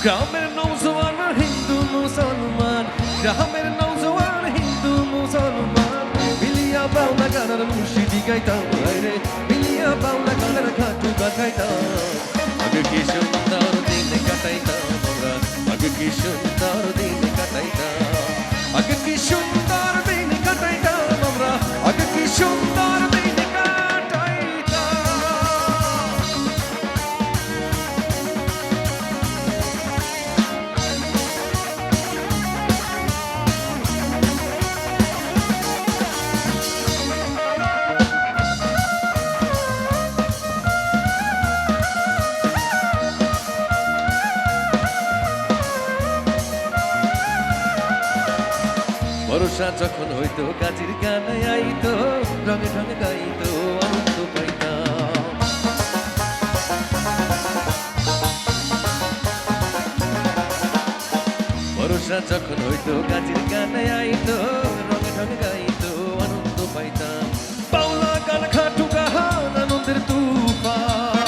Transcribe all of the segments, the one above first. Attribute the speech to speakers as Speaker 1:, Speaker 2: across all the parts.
Speaker 1: গ্রামের নৌজওয়ান হিন্দু মুসলমান, গ্রামের নৌজওয়ান হিন্দু মুসলমান মিলিয়া বাউলা গানের মুর্শিদি গাইতাম রে, মিলিয়া বাউলা গানের খাটু গাইতাম। আগে কি সুন্দর দিন কাটাইতাম আমরা, আগে কি সুন্দর দিন কাটাইতাম, আগে কি সুন্দর দিন কাটাইতাম আমরা, আগে কি সুন্দর দিন কাটাইতাম। বর্ষা যখন হইতো গাছের গানে আইতো, রঙে ঢঙে গাইতো আনন্দ পাইতাম। বর্ষা যখন হইতো গাছের গানে আইতো, রঙে ঢঙে গাইতো আনন্দ পাইতাম। বাউলা গান খাটু গান আনন্দের তুফান,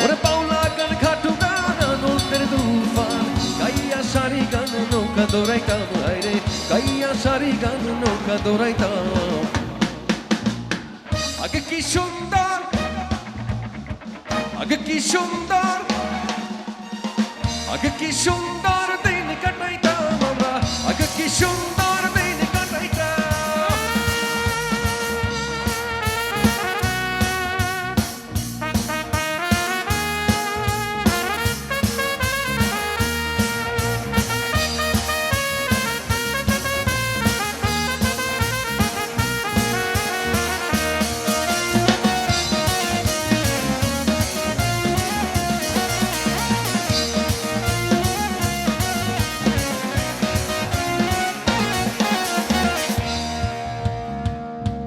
Speaker 1: ওরে বাউলা গান খাটু গান আনন্দের তুফান। গাইয়া সারি গান নৌকা দৌড়াইতাম রে, গাইয়া সারি গান নৌকা দৌড়াইতাম। আগে কি সুন্দর, আগে কি সুন্দর, আগে কি সুন্দর দিন কাটাইতাম আমরা, আগে কি সুন্দর দিন কাটাইতাম।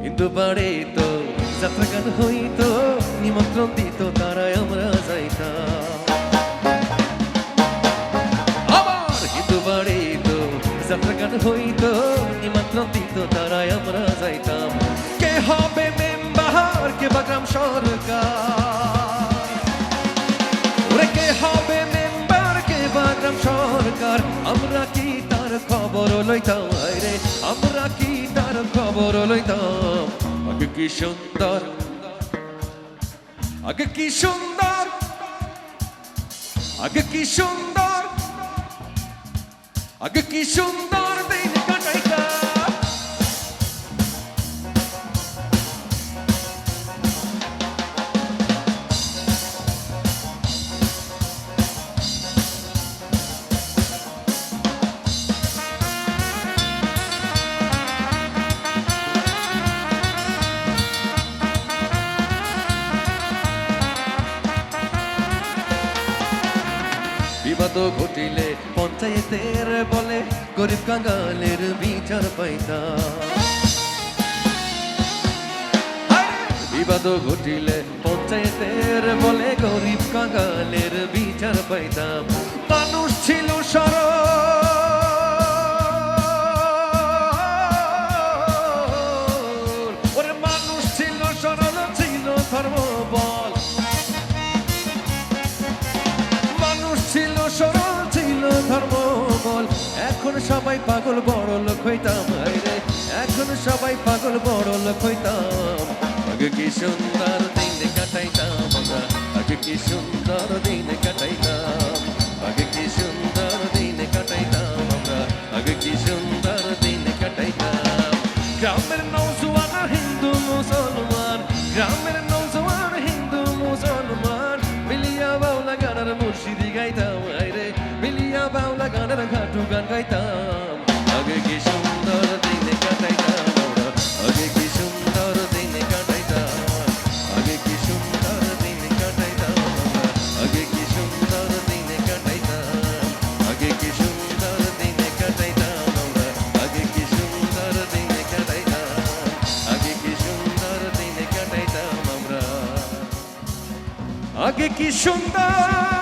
Speaker 1: হিন্দু বাড়ে তো যাত্রা গান হইতো, নিমন্ত্রণ দিত তারাই আমরা যাইতাম। আবার হিন্দু বাড়ে তো যাত্রা গান হইতো, নিমন্ত্রণ দিত তারাই আমরা যাইতাম। কে হবে মেম্বার, কে বা গ্রাম সরকার, ওরে কে হবে মেম্বার, কে বা গ্রাম সরকার, আমরা কি তার খবর লইতাম রে, আমরা কি তার খবর লইতাম। আগে কি সুন্দর, আগে কি সুন্দর, আগে কি সুন্দর, আগে কি সুন্দর দিন কাটাইতাম। বিবাদ ঘটিলে পঞ্চায়েতের বলে গরিব কাঙ্গালের বিচার পাইতাম। বিবাদ ঘটিলে পঞ্চায়েতের বলে গরিব কাঙ্গালের বিচার পাইতাম। মানুষ ছিল সরল, ওরে মানুষ ছিল সরল, ছিল ধর্মবল, ছিল সরল, ছিল ধর্মবল। এখন সবাই পাগল বড় লোক হইতাম রে, এখন সবাই পাগল বড় লোক হইতাম। আগে কি সুন্দর দিন কাটাইতাম আমরা, আগে কি সুন্দর দিন কাটাইতাম, আগে কি সুন্দর দিন কাটাইতাম আমরা, আগে কি সুন্দর দিন কাটাইতাম। গ্রামের নৌজওয়ান হিন্দু মুসলমান, গ্রামের নৌজওয়ান হিন্দু মুসলমান মিলিয়া বাউলা গানের মুর্শিদি গাইতাম রে, মিলিয়া বাউলা গানের ঘাটু গান গাইতাম। আগে কি সুন্দর দিন কাটাইতাম আমরা, আগে কি সুন্দর দিন কাটাইতাম, আগে কি সুন্দর দিন কাটাইতাম আমরা, আগে কি সুন্দর দিন কাটাইতাম, আগে কি সুন্দর দিন কাটাইতাম আমরা, আগে কি সুন্দর দিন কাটাইতাম, আগে কি সুন্দর দিন কাটাইতাম আমরা, আগে কি সুন্দর।